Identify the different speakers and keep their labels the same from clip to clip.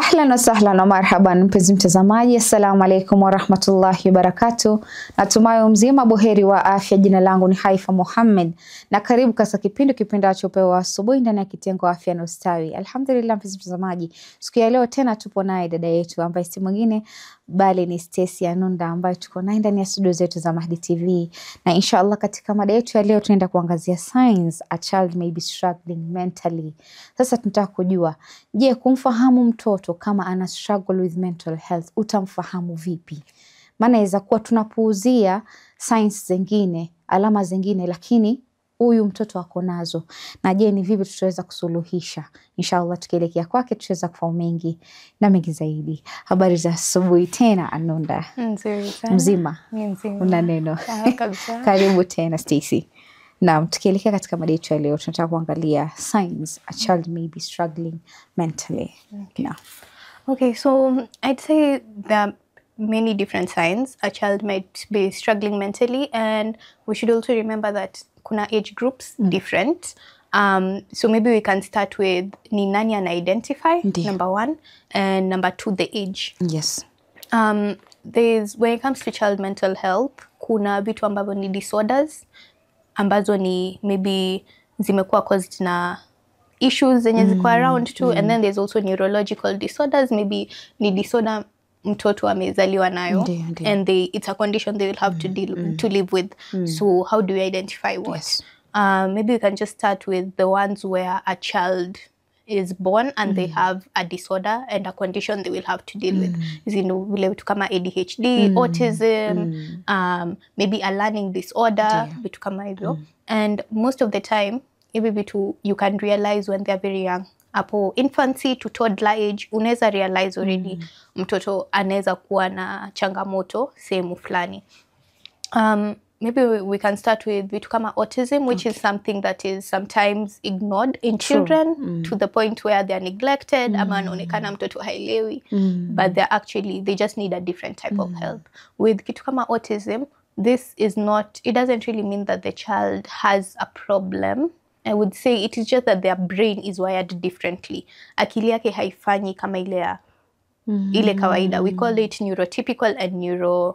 Speaker 1: Ahlan wa sahlan wa marhaban mpenzi mtazamaji, assalamu alaikum wa rahmatullahi wa barakatuh. Natumai mzima buheri wa afya. Jina langu ni Haifa Muhammad na karibu katika kipindi kipendacho Pewa Asubuhi ndani ya kitengo afya na ustawi. Alhamdulillah mpenzi mtazamaji, siku ya leo tena tupo naye dada yetu ambaye si mwingine bali ni Stacy Anunda ambaye tuko naye ndani ya studio zetu za Mahdi TV. Na inshallah katika mada yetu ya leo tunaenda kuangazia signs a child may be struggling mentally. Sasa tunataka kujua, je, kumfahamu mtoto kama ana struggle with mental health utamfahamu vipi? Maana inaweza kuwa tunapuuzia signs zingine, alama zingine, lakini huyu mtoto ako nazo. Na je, ni vipi tutaweza kusuluhisha? Inshallah tukielekea kwake tutaweza kufahamu mengi na mengi zaidi. Habari za asubuhi tena Anunda.
Speaker 2: Nzuri sana.
Speaker 1: Mzima.
Speaker 2: Mzima.
Speaker 1: Una neno.
Speaker 2: Kabisa.
Speaker 1: Karibu tena Stacy. Na tukielekea katika mada yetu ya leo tunataka kuangalia signs a child may be struggling mentally.
Speaker 2: Okay.
Speaker 1: Yeah.
Speaker 2: Okay, so I'd say there are many different signs a child might be struggling mentally, and we should also remember that kuna age groups different. So maybe we can start with ni nani ana identify, number one, and number two, the age.
Speaker 1: Yes.
Speaker 2: There's, when it comes to child mental health, kuna vitu ambavyo ni disorders ambazo ni maybe zimekuwa caused na issues zenye ziko around too, and then there's also neurological disorders, maybe ni disorder mtoto amezaliwa nayo, and it's a condition they will have to live with. So how do we identify what?
Speaker 1: Yes.
Speaker 2: Maybe we can just start with the ones where a child is born and they have a disorder and a condition they will have to deal with. Vile vitu kama ADHD, autism, maybe a learning disorder, vitu kama hivyo. And most of the time, hivi vitu you can realize when they're very young. Apo infancy to toddler age, unaweza realize already mtoto anaweza kuwa na changamoto sehemu fulani. Maybe we can start with vitu kama autism, which is something that is sometimes ignored in children to the point where they are neglected, ama anaonekana mtoto haelewi, but they just need a different type of help. With kitu kama autism, this is not, it doesn't really mean that the child has a problem. I would say it is just that their brain is wired differently. Akili yake haifanyi kama ile kawaida. We call it neurotypical and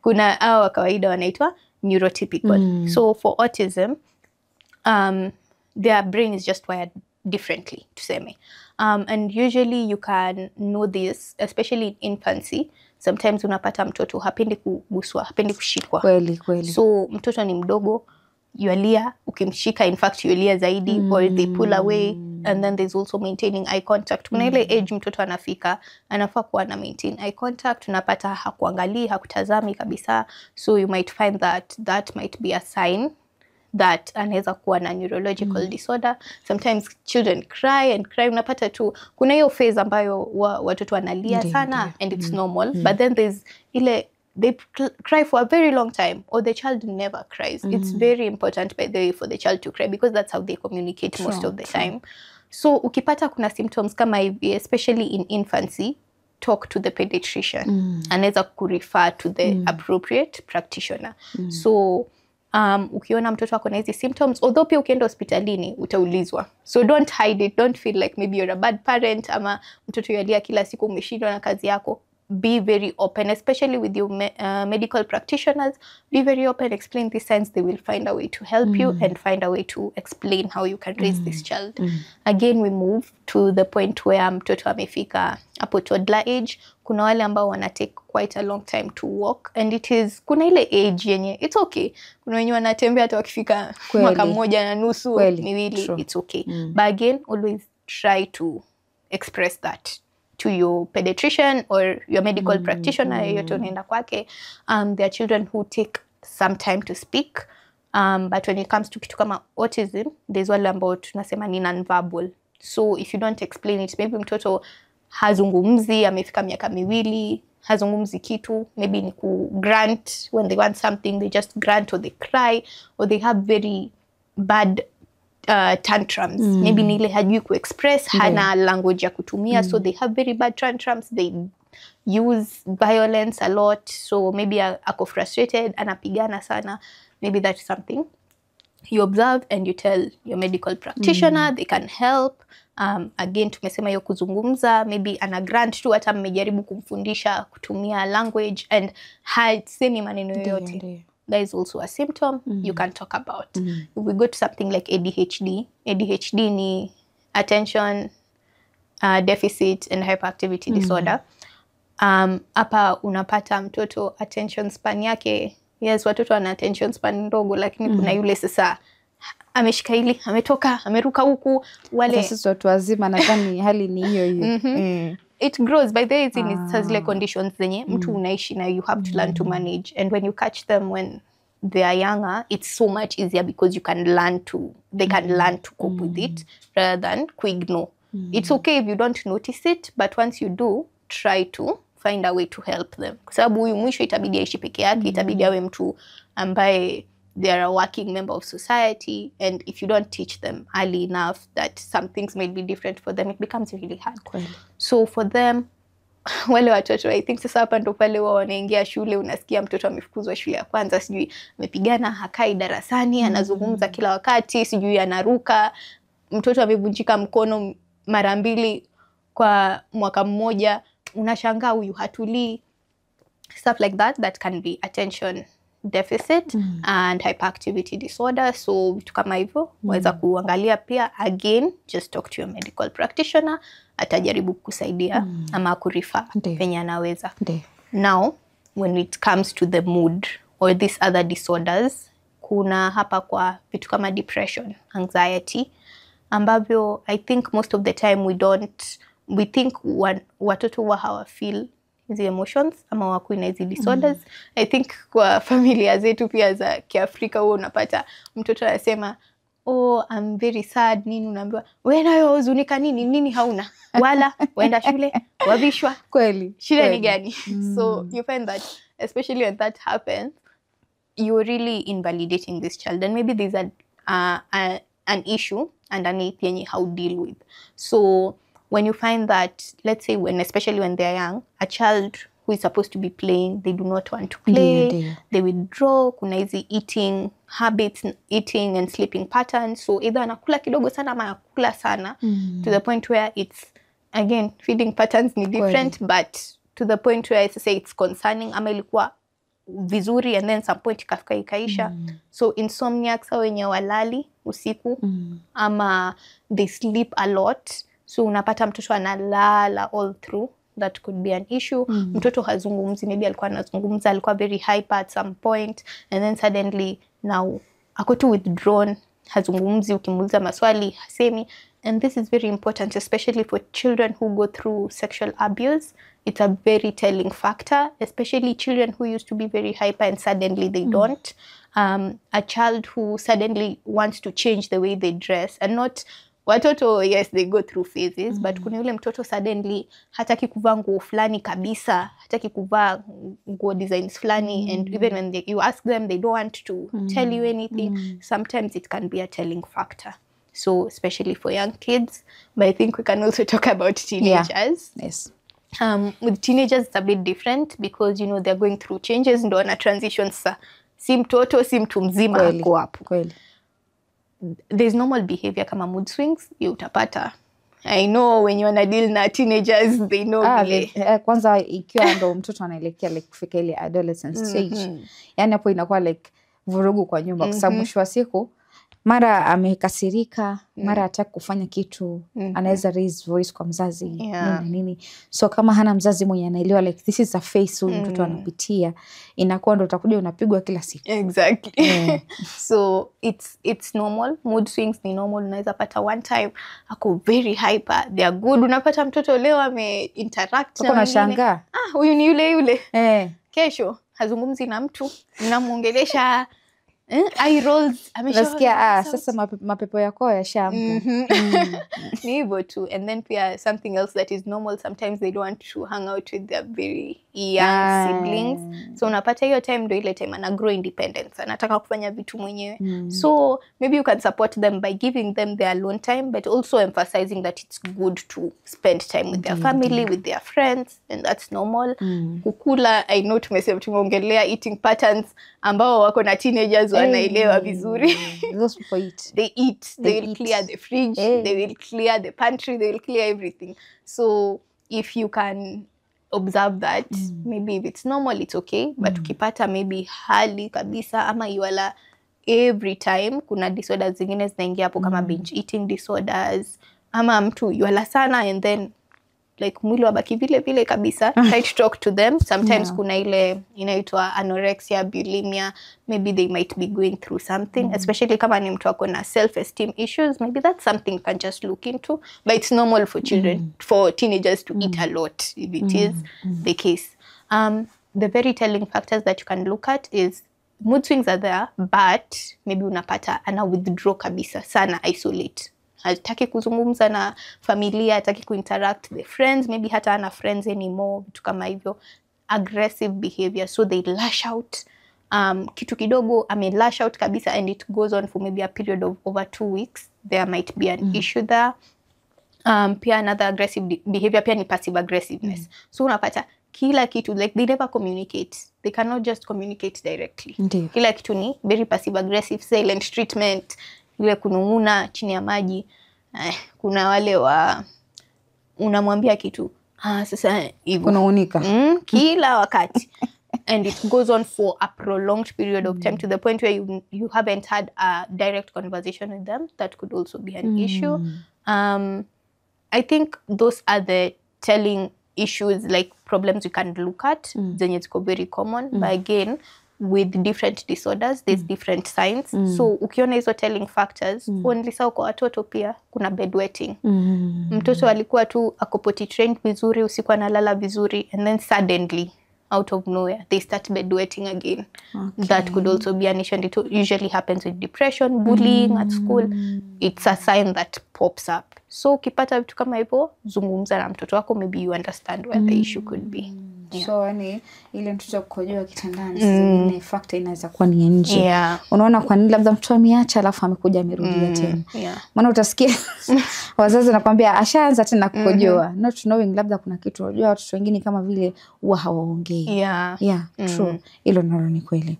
Speaker 2: kuna hawa kawaida wanaitwa neurotypical. So for autism, their brain is just wired differently, tuseme. And usually you can know this, especially in infancy. Sometimes unapata mtoto hapendi kuguswa, hapendi kushikwa.
Speaker 1: Kweli.
Speaker 2: So mtoto ni mdogo, yualia, ukimshika in fact yualia zaidi, or they pull away. And then there's also maintaining eye contact. Kuna ile age mtoto anafika, anafaa kuwa na maintain eye contact, unapata hakuangalii, hakutazami kabisa. So you might find that might be a sign that anaweza kuwa na neurological disorder. Sometimes children cry, unapata tu kuna hiyo phase ambayo watoto wanalia sana, and it's normal. But then there's ile, they cry for a very long time, or the child never cries. It's very important, by the way, for the child to cry, because that's how they communicate most of the time. So ukipata kuna symptoms kama hivi, especially in infancy, talk to the pediatrician. Anaweza kurefer to the appropriate practitioner. So ukiona mtoto wako na hizi symptoms, although pia ukienda hospitalini utaulizwa. So don't hide it, don't feel like maybe you're a bad parent, ama mtoto yalia kila siku umeshindwa na kazi yako. Be very open, especially with your medical practitioners. Be very open, explain these signs. They will find a way to help you and find a way to explain how you can raise this child. Again, we move to the point where mtoto amefika hapo toddler age. Kuna wale ambao wana take quite a long time to walk, and kuna ile age yenye it's okay. Kuna wenye wanatembea hata wakifika mwaka mmoja na nusu, miwili, it's okay. But again, always try to express that to your pediatrician or your medical practitioner, yote unaenda kwake. There are children who take some time to speak, but when it comes to kitu kama autism, there's wale ambao tunasema ni non-verbal. So if you don't explain it, maybe mtoto hazungumzi, amefika miaka miwili, hazungumzi kitu, maybe ni grant, when they want something they just grant, or they cry, or they have very bad tantrums. Maybe nile hajui ku-express, hana language ya kutumia, so they have very bad tantrums, they use violence a lot, so maybe ako frustrated, anapigana sana. Maybe that's something you observe and you tell your medical practitioner, they can help. Again, tumesema hiyo kuzungumza, maybe ana grant tu hata mmejaribu kumfundisha kutumia language and hasemi maneno yoyote. That is also a symptom you can talk about. If we go to something like ADHD, ADHD ni attention deficit and hyperactivity disorder. Hapa unapata mtoto attention span yake, yes, watoto wana attention span ndogo, lakini kuna yule sasa ameshika hili, ametoka, ameruka huku, wale
Speaker 1: sisi watu wazima nadhani hali ni hiyo hiyo.
Speaker 2: It grows by the way, it has like conditions zenye mtu unaishi na you have to learn to manage, and when you catch them when they are younger, it's so much easier because you can learn to, they can learn to cope with it rather than ignore. It's okay if you don't notice it, but once you do, try to find a way to help them. Kwa sababu huyu mwisho itabidi aishi peke yake, itabidi awe mtu ambaye they are a working member of society, and if you don't teach them early enough that some things might be different for them, it becomes really hard. So for them, wale watoto, I think sasa hapa ndo pale wao wanaingia shule, unasikia mtoto amefukuzwa shule ya kwanza, sijui amepigana, hakai darasani, anazungumza kila wakati, sijui anaruka, mtoto amevunjika mkono mara 2 kwa mwaka mmoja, unashangaa huyu hatulii. Stuff like that can be attention deficit and hyperactivity disorder. So vitu kama hivyo waweza kuangalia pia. Again, just talk to your medical practitioner, atajaribu kusaidia ama kurifa penye anaweza. Now, when it comes to the mood or these other disorders, kuna hapa kwa vitu kama depression, anxiety, ambavyo I think most of the time we think watoto wa hawafeel hizi emotions ama wako na hizi disorders. I think kwa familia zetu pia za Kiafrika huo unapata mtoto anasema, oh, I'm very sad, nini unaambiwa, wewe nayo huzunika nini hauna, wala waenda shule wavishwa,
Speaker 1: kweli
Speaker 2: shida ni gani? So you find that especially when that happens, you're really invalidating this child, and maybe there's an issue underneath yenye how deal with. So when you find that, let's say especially when they're young, a child who is supposed to be playing, they do not want to play, they withdraw, kuna hizi eating habits, eating and sleeping patterns. So either anakula kidogo sana ama anakula sana, to the point where it's, again, feeding patterns ni different, but to the point where I say it's concerning, ama ilikuwa vizuri and then some point ikafika ikaisha. So insomniacs au wenye walali usiku, ama they sleep a lot. So unapata mtoto analala all through, that could be an issue. Mtoto hazungumzi, maybe alikuwa anazungumza, alikuwa very hyper at some point, and then suddenly now ako tu withdrawn, hazungumzi, ukimuuliza maswali hasemi. And this is very important, especially for children who go through sexual abuse. It's a very telling factor, especially children who used to be very hyper and suddenly they don't. A child who suddenly wants to change the way they dress, and not watoto, yes, they go through phases, but kuna yule mtoto suddenly hataki kuvaa nguo fulani kabisa, hataki kuvaa nguo designs fulani, and even when you ask them, they don't want to tell you anything. Sometimes it can be a telling factor. So especially for young kids, but I think we can also talk about teenagers.
Speaker 1: Yes.
Speaker 2: With teenagers, it's a bit different because, you know, they're going through changes, ndo wana transitions sa. Si mtoto, si mtu mzima ako hapo. There's normal behavior kama mood swings, you utapata. I know when you wanna deal na teenagers, they know
Speaker 1: kwanza ikiwa ndo mtoto anaelekea like kufika ile adolescent stage. Yani hapo inakuwa like vurugu kwa nyumba, kwa sababu mwisho wa siku mara amekasirika, mara hataki kufanya kitu, anaweza raise voice kwa mzazi, nini. So kama hana mzazi mwenye anaelewa like this is a phase huyu mtoto anapitia, inakuwa ndo utakuja unapigwa kila siku.
Speaker 2: Exactly. So it's normal. Mood swings ni normal. Unaweza pata one time ako very hyper, they are good. Unapata mtoto leo interact na
Speaker 1: unashangaa,
Speaker 2: huyu ni yule. Kesho hazungumzi na mtu, unamuongelesha eye rolls,
Speaker 1: amesikia sasa mapepo yako yashamka.
Speaker 2: Ni hivyo tu. And then pia something else that is normal, sometimes they don't want to hang out with their very young siblings. So unapata hiyo time ndo ile time ana grow independence, anataka kufanya vitu mwenyewe. So maybe you can support them by giving them their alone time, but also emphasizing that it's good to spend time with their family, with their friends, and that's normal. Kukula, I know tumeongelea eating patterns ambao wako na teenagers wanaelewa vizuri.
Speaker 1: Those people eat.
Speaker 2: They eat. They will clear the fridge. They will clear the pantry. They will clear everything. So if you can observe that, maybe if it's normal, it's okay. But ukipata maybe hali kabisa ama yuala every time, kuna disorders zingine zinaingia hapo kama binge eating disorders, ama mtu yuala sana and then like mwili wabaki vile vile kabisa. Try to talk to them. Sometimes kuna ile inaitwa anorexia, bulimia. Maybe they might be going through something, especially kama ni mtu ako na self-esteem issues. Maybe that's something you can just look into. But it's normal for children, for teenagers to eat a lot, if it is the case. The very telling factors that you can look at is mood swings are there, but maybe unapata ana withdraw kabisa sana, isolate. Hataki kuzungumza na familia, hataki kuinteract with friends, maybe hata ana friends anymore, vitu kama hivyo. Aggressive behavior, so they lash out. Kitu kidogo ame lash out kabisa, and it goes on for maybe a period of over 2 weeks. There might be an issue there. Pia another aggressive behavior pia ni passive aggressiveness. So unapata kila kitu, like they never communicate. They cannot just communicate directly. Kila kitu ni very passive aggressive, silent treatment, ile kununguna chini ya maji. Kuna wale wa unamwambia kitu sasa hivyo
Speaker 1: unaunika
Speaker 2: kila wakati. And it goes on for a prolonged period of time to the point where you haven't had a direct conversation with them. That could also be an issue. I think those are the telling issues, like problems you can look at. Zenye ziko very common. But again, with different disorders, there's different signs. So ukiona hizo telling factors, only sawa kwa watoto pia kuna bedwetting. Mtoto alikuwa tu ako potty trained vizuri, usiku analala vizuri, and then suddenly out of nowhere they start bedwetting again. That could also be an issue, and it usually happens with depression, bullying at school. It's a sign that pops up. So ukipata vitu kama hivyo, zungumza na mtoto wako, maybe you understand where the issue could be.
Speaker 1: So yani ile mtoto kukojoa kitandani zingine factor inaweza kuwa ni nje. Unaona kwa nini labda mtoto ameacha alafu amekuja amerudia tena. Maana utasikia wazazi nakwambia ashaanza tena kukojoa. Not knowing labda kuna kitu. Unajua watoto wengine kama vile huwa hawaongei. True. Hilo nalo ni kweli.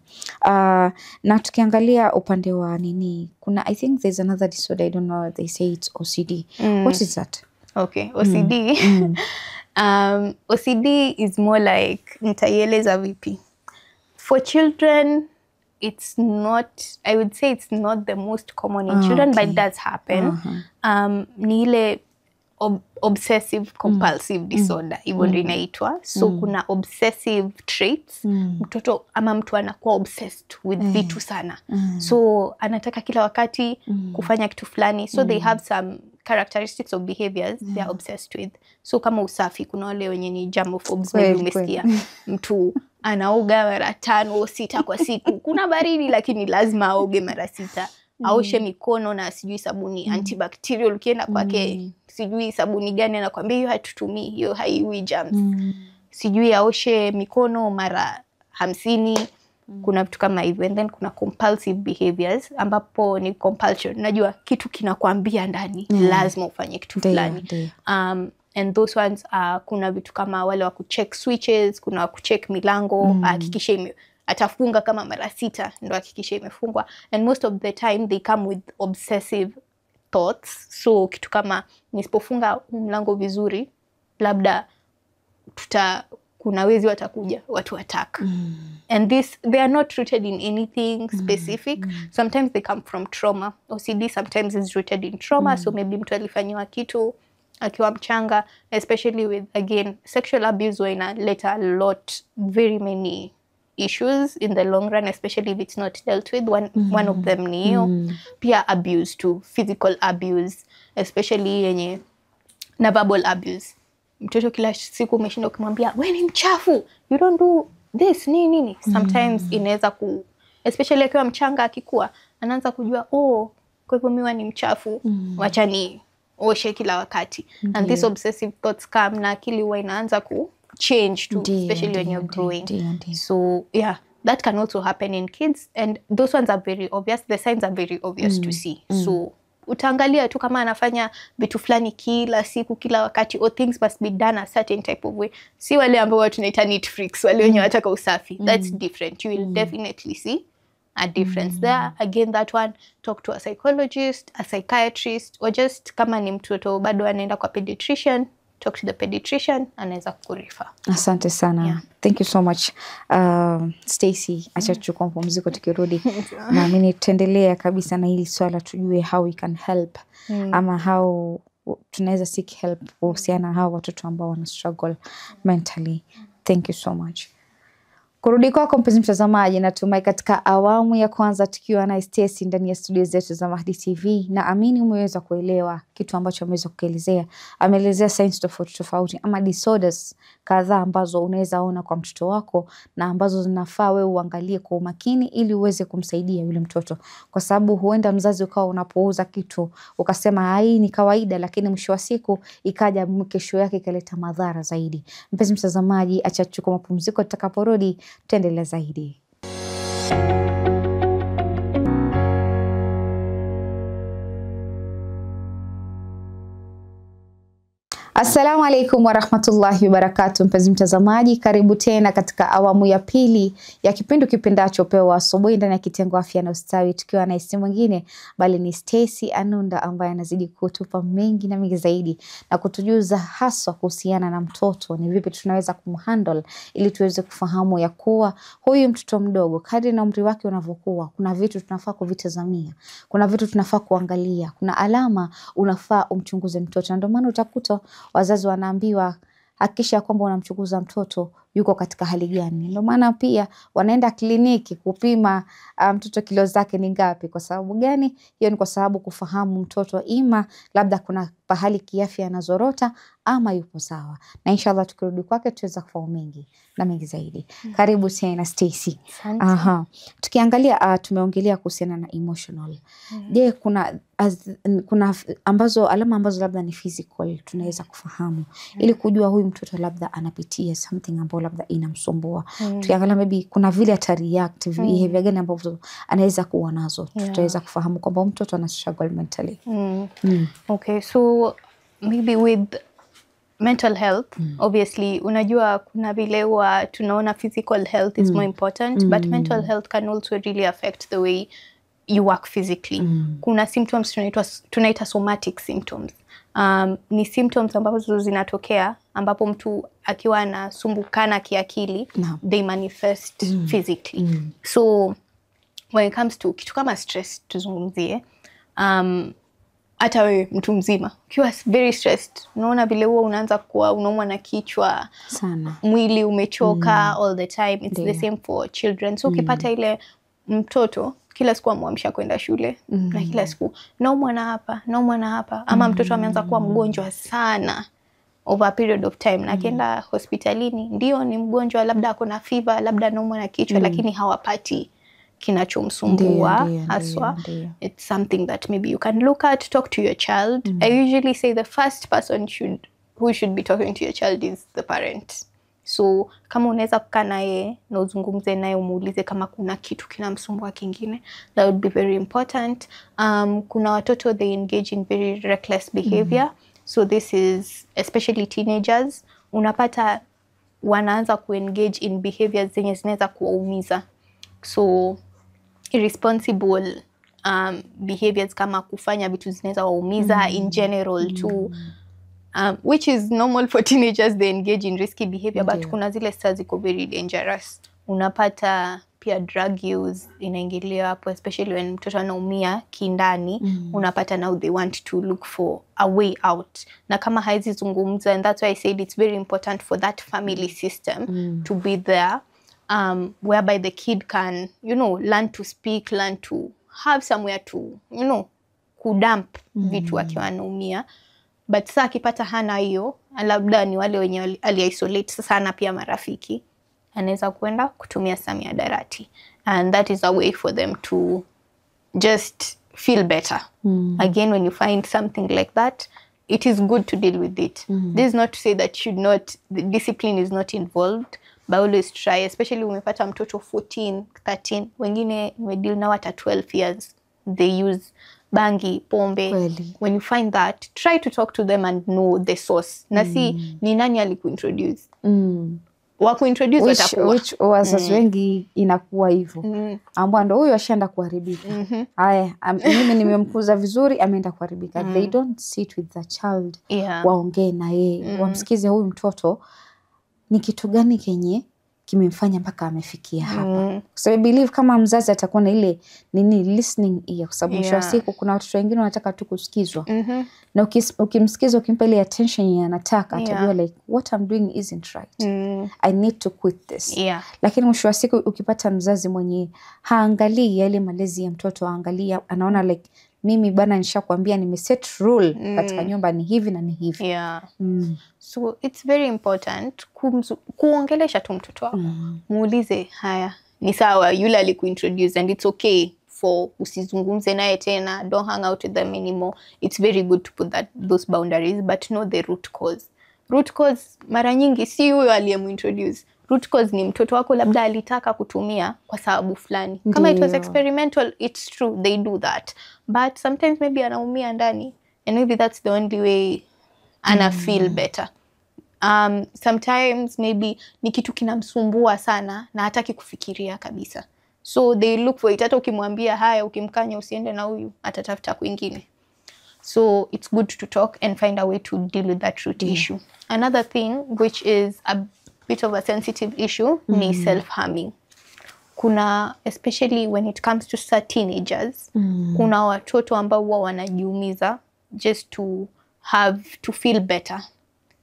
Speaker 1: Na tukiangalia upande wa nini, kuna I think there's another disorder, I don't know, they say it's OCD. What is that? Okay, OCD.
Speaker 2: OCD is more like nitaieleza vipi. For children, it's not, I would say it's not the most common in children, but it does happen. Ni ile obsessive compulsive disorder, hivyo ndio inaitwa. So kuna obsessive traits. Mtoto ama mtu anakuwa obsessed with vitu sana. So anataka kila wakati kufanya kitu fulani. So they have some characteristics of behaviors they are obsessed with. So kama usafi, kuna wale wenye ni germophobes, umesikia. Mtu anaoga mara 5 au 6 kwa siku. Kuna baridi lakini lazima aoge mara 6. Aoshe mikono na sijui sabuni antibacterial, ukienda kwake sijui sabuni gani anakuambia hiyo hatutumii, hiyo haiui germs. Sijui aoshe mikono mara 50. Kuna vitu kama hivyo. And then kuna compulsive behaviors, ambapo ni compulsion. Najua kitu kinakwambia ndani lazima ufanye kitu fulani. And those ones kuna vitu kama wale wa kucheck switches, kuna wa kucheck milango, hakikisha atafunga kama mara 6 ndo hakikisha imefungwa. And most of the time they come with obsessive thoughts. So kitu kama nisipofunga mlango vizuri, labda kuna wezi watakuja, watu attack. And they are not rooted in anything specific. Sometimes they come from trauma. OCD sometimes is rooted in trauma. So maybe mtu alifanyiwa kitu akiwa mchanga, especially with, again, sexual abuse where inaleta a lot, very many issues in the long run, especially if it's not dealt with. One of them ni hiyo. Pia abuse too, physical abuse, especially yenye na verbal abuse. Mtoto kila siku umeshinda ukimwambia wewe ni mchafu, you don't do this nini. Sometimes inaweza especially akiwa mchanga, akikua anaanza kujua kwa hivyo mimi ni mchafu, wacha ni oshe kila wakati. And these obsessive thoughts come, na akili huwa inaanza change too, especially when you're growing. So yeah, that can also happen in kids, and those ones are very obvious. The signs are very obvious to see. So utaangalia tu kama anafanya vitu fulani kila siku kila wakati, or things must be done a certain type of way. Si wale ambao tunaita neat freaks, wale wenye wataka usafi. That's different. You will definitely see a difference there. Again, that one, talk to a psychologist, a psychiatrist, or just kama ni mtoto bado anaenda kwa pediatrician, talk to the pediatrician, anaweza kurefer.
Speaker 1: Asante sana.
Speaker 2: Yeah.
Speaker 1: Thank you so much. Stacy, acha tuchukue mapumziko tukirudi. Naamini tutaendelea kabisa na hili swala tujue how we can help ama how tunaweza seek help kuhusiana na hao watoto ambao wana struggle mentally. Thank you so much. Kurudi kwako mpenzi mtazamaji, natumai katika awamu ya kwanza tukiwa na Stacy ndani ya studio zetu za Mahdi TV, na amini umeweza kuelewa kitu ambacho ameweza kuelezea. Ameelezea signs tofauti ama disorders kadhaa ambazo unaweza ona kwa mtoto wako na ambazo zinafaa wewe uangalie kwa umakini ili uweze kumsaidia yule mtoto, kwa sababu huenda mzazi ukawa unapouza kitu ukasema hii ni kawaida, lakini mwisho wa siku ikaja kesho yake ikaleta madhara zaidi. Mpenzi mtazamaji, acha tuchukue mapumziko, tutakaporudi tuendelee zaidi. Assalamu alaikum warahmatullahi wabarakatuh. Mpenzi mtazamaji, karibu tena katika awamu ya pili ya kipindi kipendacho Pewa Asubuhi ndani ya kitengo afya na ustawi, tukiwa na simu mwingine bali ni Stacy Anunda ambaye anazidi kutupa mengi na mengi zaidi na kutujuza haswa kuhusiana na mtoto, ni vipi tunaweza kumhandle ili tuweze kufahamu ya kuwa huyu mtoto mdogo kadri na umri wake unavyokuwa, kuna vitu tunafaa kuvitazamia, kuna vitu tunafaa kuangalia, kuna alama unafaa umchunguze mtoto. Ndio maana utakuta wazazi wanaambiwa hakikisha kwamba unamchunguza mtoto yuko katika hali gani. Ndio maana pia wanaenda kliniki kupima mtoto kilo zake ni ngapi. Kwa sababu gani? Hiyo ni kwa sababu kufahamu mtoto ima labda kuna pahali kiafya anazorota ama yupo sawa. Na inshallah tukirudi kwake tuweza kufahamu mengi na mengi zaidi. Karibu tena Stacy. Tukiangalia tumeongelea kuhusiana na emotional. Je, kuna ambazo alama ambazo labda ni physical tunaweza kufahamu ili kujua huyu mtoto labda anapitia something ambayo labda inamsumbua. Tukiangalia maybe kuna vile atareact behavior gani ambavyo anaweza kuwa nazo. Tutaweza kufahamu kwamba mtoto ana struggle mentally.
Speaker 2: Okay, so maybe with mental health, obviously unajua kuna vile huwa tunaona physical health is more important, but mental health can also really affect the way you work physically. Kuna symptoms tunaita somatic symptoms. Ni symptoms ambazo zinatokea ambapo mtu akiwa anasumbukana kiakili, they manifest physically. So when it comes to kitu kama stress tuzungumzie, hata wewe mtu mzima ukiwa very stressed, unaona vile huwa unaanza kuwa unaumwa na kichwa sana, mwili umechoka all the time. It's the same for children. So ukipata ile mtoto kila siku amwamsha kwenda shule na kila siku naumwa na hapa, ama mtoto ameanza kuwa mgonjwa sana over a period of time, na akienda hospitalini ndio ni mgonjwa, labda ako na fever, labda naumwa na kichwa, lakini hawapati kinachomsumbua haswa. It's something that maybe you can look at, talk to your child. I usually say the first person who should be talking to your child is the parent. So kama unaweza kukaa naye na uzungumze naye, umuulize kama kuna kitu kinamsumbua kingine, that would be very important. Kuna watoto they engage in very reckless behavior. So this is especially teenagers, unapata wanaanza kuengage in behaviors zenye zinaweza kuwaumiza. So irresponsible behaviors kama kufanya vitu zinaweza waumiza in general too, which is normal for teenagers, they engage in risky behavior, but kuna zile stars ziko very dangerous. Unapata pia drug use inaingilia hapo, especially when mtoto anaumia kindani. Unapata now they want to look for a way out, na kama haizi zungumza, and that's why I said it's very important for that family system to be there, whereby the kid can, learn to speak, learn to have somewhere to, kudump vitu akiwa anaumia. But sasa akipata hana hiyo, labda ni wale wenye ali-isolate, sasa ana pia marafiki, anaweza kwenda kutumia mihadarati. And that is a way for them to just feel better. Again, when you find something like that, it is good to deal with it. This is not to say that the discipline is not involved, but always try, especially umepata mtoto 14, 13, wengine umedeal na hata 12 years, they use bangi, pombe. When you find that, try to talk to them and know the source. Na si ni nani alikuintroduce. wa kuintroduce watakuwa
Speaker 1: which wazazi wengi inakuwa hivyo ambao ndo huyo ashaenda kuharibika. Haya, mimi nimemkuza vizuri, ameenda kuharibika. They don't sit with the child, waongee na yeye, wamsikize huyu mtoto ni kitu gani kenye kimemfanya mpaka amefikia hapa. So I believe kama mzazi atakuwa na ile listening ear, kwa sababu mwisho wa siku kuna watoto wengine wanataka tu kusikizwa. Na ukimsikiza, ukimpa ile attention yeye anataka, atajua like what I'm doing isn't right. I need to quit this. Lakini mwisho wa siku ukipata mzazi mwenye haangalii yale malezi ya mtoto, haangalia, anaona like mimi bana nishakwambia nimeset rule katika nyumba ni hivi na ni hivi.
Speaker 2: So it's very important kuongelesha tu mtoto wako. Muulize, haya ni sawa, yule alikuintroduce and it's okay for usizungumze naye tena, don't hang out with them anymore. It's very good to put those boundaries, but know the root cause. Root cause mara nyingi si huyo aliyemuintroduce. Root cause ni mtoto wako labda alitaka kutumia kwa sababu fulani. Kama it was experimental, it's true, they do that. But sometimes maybe anaumia ndani, and maybe that's the only way ana feel better. Sometimes maybe ni kitu kinamsumbua sana na hataki kufikiria kabisa. So they look for it. Hata ukimwambia haya, ukimkanya usiende na huyu, atatafuta kwingine. So it's good to talk and find a way to deal with that root issue. Another thing, which is a bit of a sensitive issue, ni self-harming. Kuna, especially when it comes to teenagers, kuna watoto ambao huwa wanajiumiza just to feel better.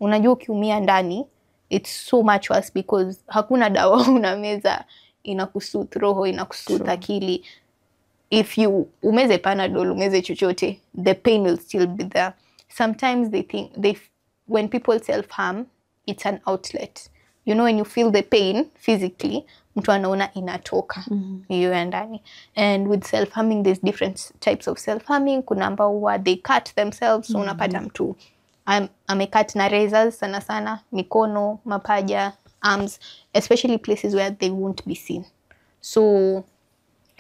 Speaker 2: Unajua ukiumia ndani, it's so much worse because hakuna dawa unameza inakusoothe roho, inakusoothe akili. If you umeze Panadol, umeze chochote, the pain will still be there. Sometimes they think when people self-harm, it's an outlet. You know, when you feel the pain physically, mtu anaona inatoka hiyo ndani. And with self-harming, there's different types of self-harming. Kuna ambao they cut themselves, so unapata mtu amecut na razors sana sana, mikono, mapaja, arms, especially places where they won't be seen. So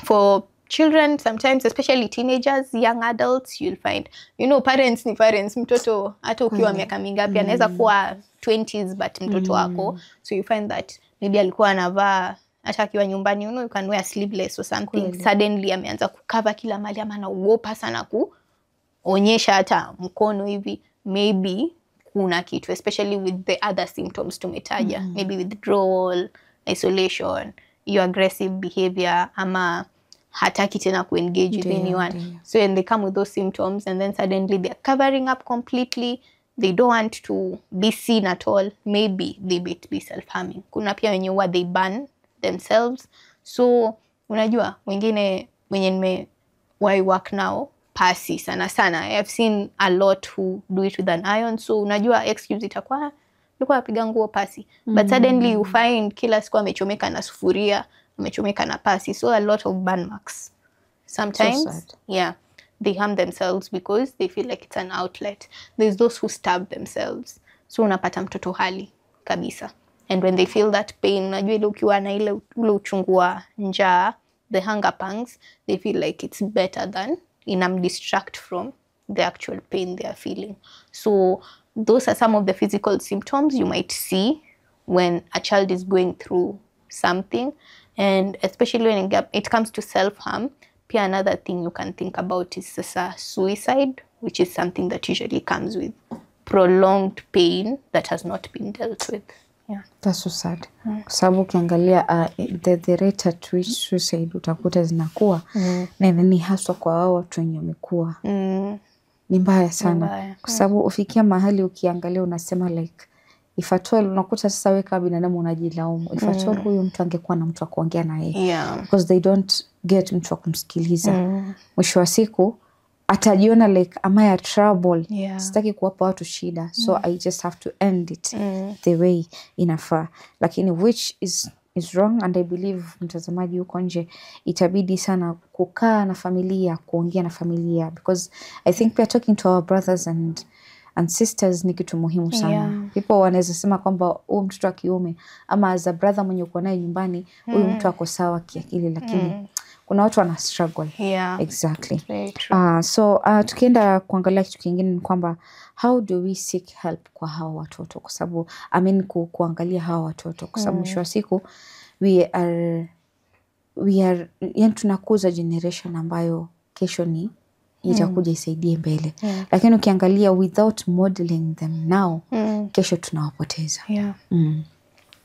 Speaker 2: for children, sometimes, especially teenagers, young adults, you'll find, you know, parents ni parents. Mtoto hata ukiwa miaka mingapi anaweza kuwa 20s but mtoto wako. So you find that maybe alikuwa anavaa hata akiwa nyumbani, you know, you can wear sleeveless or something. Suddenly ameanza kucover kila mahali, ama anaogopa sana kuonyesha hata mkono hivi. Maybe kuna kitu, especially with the other symptoms tumetaja. Maybe withdrawal, isolation, your aggressive behavior, ama hataki tena engage with anyone. So when they come with those symptoms and then suddenly they're covering up completely, they don't want to be seen at all, maybe they might be self-harming. Kuna pia wenye huwa they burn themselves. So unajua wengine wenye work now, pasi sana sana. I have seen a lot who do it with an iron. So unajua excuse itakuwa yuko apiga nguo pasi. But suddenly you find kila siku amechomeka na sufuria, amechomeka na pasi. So a lot of burn marks. Sometimes, so they harm themselves because they feel like it's an outlet. There's those who stab themselves. So unapata mtoto hali kabisa. And when they feel that pain, unajua ile ukiwa na ile uchungu wa njaa, the hunger pangs, they feel like it's better than distract from the actual pain they are feeling. So those are some of the physical symptoms you might see when a child is going through something. And especially when it comes to self-harm, pia another thing you can think about is suicide, which is something that usually comes with prolonged pain that has not been dealt with. Yeah.
Speaker 1: That's so sad. Kwa sababu ukiangalia the rate at which suicide utakuta zinakuwa na ni haswa kwa wao watu wenye wamekuwa. Ni mbaya sana. Kwa sababu ufikia mahali ukiangalia unasema like if at all, unakuta sasa wewe kama binadamu unajilaumu. If at all huyu mtu angekuwa na mtu wa kuongea na yeye. Because they don't get mtu wa kumsikiliza. Mwisho wa siku atajiona like am I a trouble? Sitaki kuwapa watu shida. So I just have to end it the way inafaa. Lakini which is wrong, and I believe mtazamaji huko nje itabidi sana kukaa na familia, kuongea na familia, because I think we are talking to our brothers and sisters ni kitu muhimu sana. People wanaweza sema kwamba huyu mtoto wa kiume ama as a brother mwenye uko naye nyumbani huyu mtu ako sawa kiakili, lakini kuna watu wana struggle.
Speaker 2: Yeah.
Speaker 1: Exactly.
Speaker 2: Very true.
Speaker 1: So tukienda kuangalia kitu kingine ni kwamba how do we seek help kwa hawa watoto, kwa sababu kuangalia hawa watoto kwa sababu mwisho wa siku we are yani tunakuza generation ambayo kesho ni itakuja isaidie mbele. Lakini ukiangalia without modeling them now, kesho tunawapoteza.
Speaker 2: Yeah.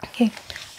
Speaker 2: Okay.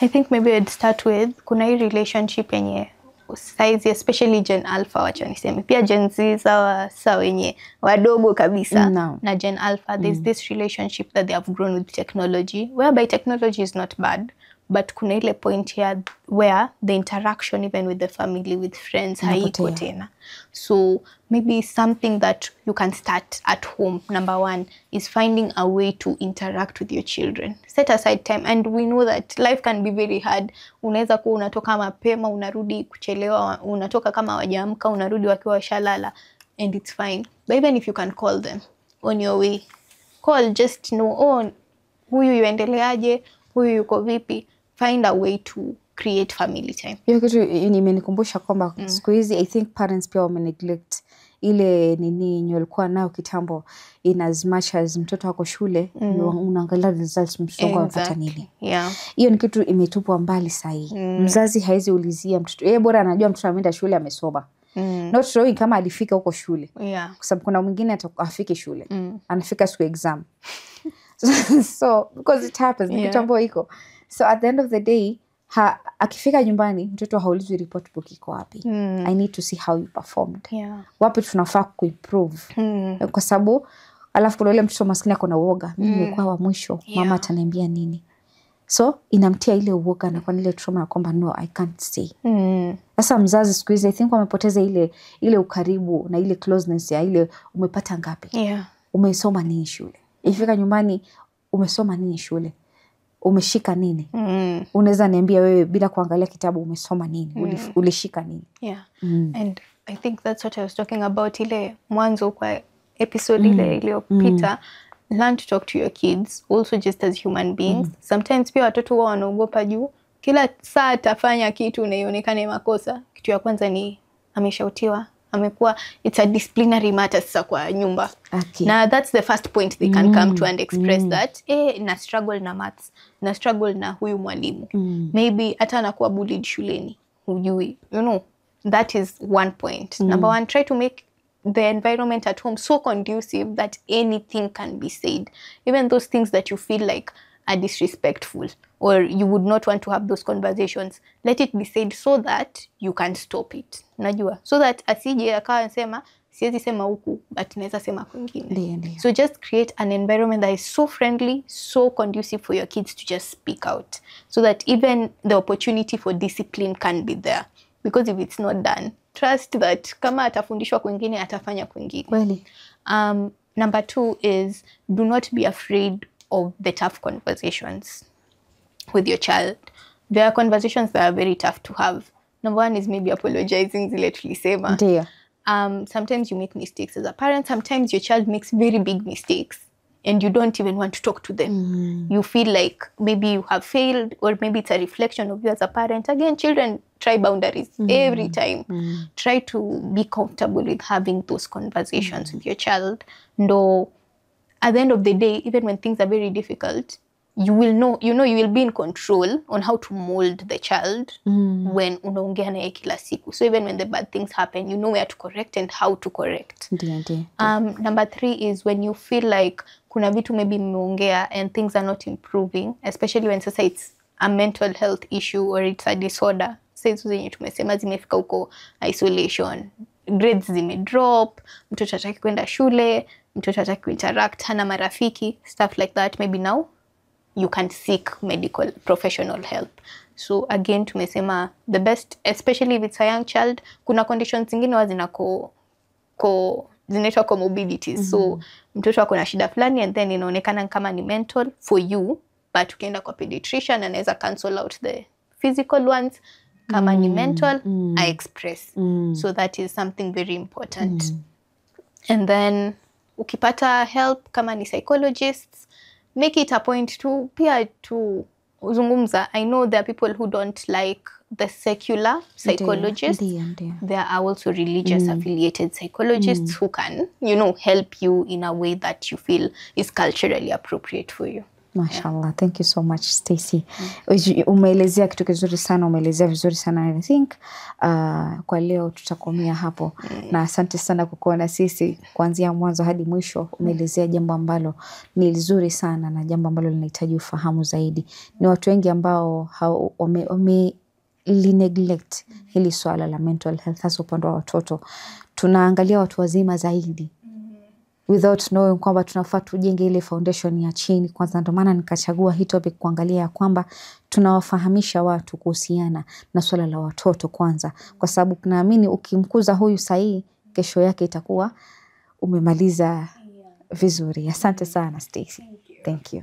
Speaker 2: I think maybe I'd start with kuna hii relationship yenye size especially Gen Alpha, wacha niseme pia Gen Z sawa wenye wadogo kabisa na Gen Alpha, there's this relationship that they have grown with technology, whereby technology is not bad, but kuna ile point here where the interaction even with the family, with friends haiko tena. So maybe something that you can start at home, number one, is finding a way to interact with your children. Set aside time, and we know that life can be very hard. Unaweza kuwa unatoka mapema, unarudi kuchelewa, unatoka kama wajaamka, unarudi wakiwa washalala, and it's fine. But even if you can call them on your way, call, just know, huyu yuendeleaje, huyu yuko vipi, find a way to create family time.
Speaker 1: Hiyo kitu imenikumbusha kwamba siku hizi I think parents pia wame neglect ile nini walikuwa nayo kitambo, in as much as mtoto wako shule unaangalia results mtoto wako amepata nini. Hiyo ni kitu imetupwa mbali sahi. Mzazi haizi ulizia mtoto bora anajua mtoto ameenda shule amesoma. Not showing kama alifika huko shule. Kwa sababu kuna mwingine afike shule anafika siku exam. So because it happens, ni kitu ambacho iko. So at the end of the day, akifika nyumbani mtoto haulizwi report book iko wapi. I need to see how you performed. Wapi tunafaa kuimprove. Kwa sababu alafu kuna yule mtoto maskini ako na uoga, mimi nimekuwa wa mwisho, mama ataniambia nini. So inamtia ile uoga na kwa ile trauma kwamba no, I can't stay. Sasa mzazi siku hizi I think wamepoteza ile ukaribu na ile closeness ya ile umepata ngapi. Umesoma nini shule. Ifika nyumbani umesoma nini shule. Umeshika nini? Unaweza niambia wewe bila kuangalia kitabu umesoma nini? Ulishika nini?
Speaker 2: And I think that's what I was talking about ile mwanzo kwa episode ile iliyopita. Learn to talk to your kids also just as human beings. Sometimes pia watoto wao wanaogopa juu kila saa atafanya kitu na ionekane makosa. Kitu ya kwanza ni ameshautiwa, amekuwa, it's a disciplinary matter sasa kwa nyumba. Now that's the first point they can come to and express that na struggle na maths, na struggle na huyu mwalimu. Maybe hata anakuwa bullied shuleni, hujui. You know, that is one point. Number one, try to make the environment at home so conducive that anything can be said. Even those things that you feel like are disrespectful or you would not want to have those conversations, let it be said so that you can stop it. Najua. So that asije akawa anasema siwezi sema huku but naweza sema kwingine. So just create an environment that is so friendly, so conducive for your kids to just speak out, so that even the opportunity for discipline can be there. Because if it's not done, trust that kama atafundishwa kwingine atafanya kwingine.
Speaker 1: Kweli.
Speaker 2: Number two is do not be afraid of the tough conversations with your child. There are conversations that are very tough to have. Number one is maybe apologizing, zile tulisema.
Speaker 1: Ndio.
Speaker 2: Sometimes you make mistakes as a parent. Sometimes your child makes very big mistakes and you don't even want to talk to them. You feel like maybe you have failed, or maybe it's a reflection of you as a parent. Again, children try boundaries every time. Try to be comfortable with having those conversations with your child. No, at the end of the day, even when things are very difficult, you will know, you will be in control on how to mold the child when unaongea naye kila siku. So even when the bad things happen, you know where to correct and how to correct. Number three is when you feel like kuna vitu maybe mmeongea and things are not improving, especially when sasa it's a mental health issue or it's a disorder. Sasa hizo zenye tumesema zimefika huko isolation, grades zimedrop, mtoto hataki kwenda shule, mtoto hataki kuinteract, hana marafiki, stuff like that. Maybe now you can seek medical professional help. So again, tumesema the best, especially if it's a young child, kuna conditions zingine wa zinaitwa comorbidities. So mtoto ako na shida fulani and then inaonekana kama ni mental for you, but ukienda kwa pediatrician anaweza cancel out the physical ones. Kama ni mental, I express. So that is something very important. And then ukipata help kama ni psychologists, make it a point to pia to uzungumza. I know there are people who don't like the secular psychologists. There are also religious affiliated psychologists who can, you know, help you in a way that you feel is culturally appropriate for you.
Speaker 1: Mashallah, thank you so much Stacy. Umeelezea kitu kizuri sana, umeelezea vizuri sana. I think kwa leo tutakomea hapo. Na asante sana kwa kuwa na sisi kuanzia mwanzo hadi mwisho. Umeelezea jambo ambalo ni nzuri sana na jambo ambalo linahitaji ufahamu zaidi. Ni watu wengi ambao neglect hili swala la mental health, hasa upande wa watoto. Tunaangalia watu wazima zaidi, without knowing kwamba tunafaa tujenge ile foundation ya chini kwanza. Ndio maana nikachagua hii topic kuangalia kwamba tunawafahamisha watu kuhusiana na swala la watoto kwanza, kwa sababu naamini ukimkuza huyu sahihi, kesho yake itakuwa umemaliza vizuri. Asante sana Stacy. Thank you.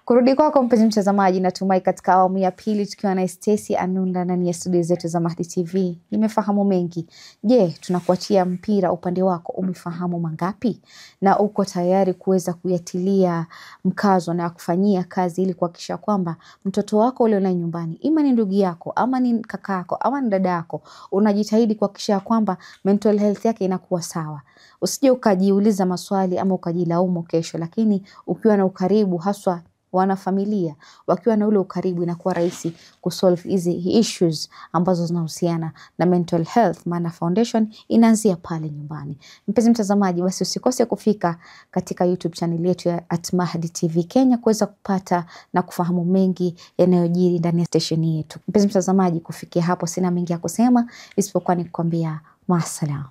Speaker 1: Kurudi kwako mpenzi mtazamaji, natumai katika awamu ya pili tukiwa na Stacy Anunda ndani ya studio zetu za Mahdi TV nimefahamu mengi. Je, tunakuachia mpira upande wako, umefahamu mangapi? Na uko tayari kuweza kuyatilia mkazo na kufanyia kazi ili kuhakikisha kwamba mtoto wako ule unaye nyumbani, ima ni ndugu yako ama ni kaka yako ama ni dada yako, unajitahidi kuhakikisha kwamba mental health yake inakuwa sawa. Usije ukajiuliza maswali ama ukajilaumu kesho, lakini ukiwa na ukaribu, haswa wana familia wakiwa na ule ukaribu, inakuwa rahisi kusolve hizi issues ambazo zinahusiana na mental health, maana foundation inaanzia pale nyumbani. Mpenzi mtazamaji, basi usikose kufika katika YouTube channel yetu ya @Mahdi TV Kenya kuweza kupata na kufahamu mengi yanayojiri ndani ya station yetu. Mpenzi mtazamaji, kufikia hapo sina mengi ya kusema isipokuwa ni kukwambia maasalam.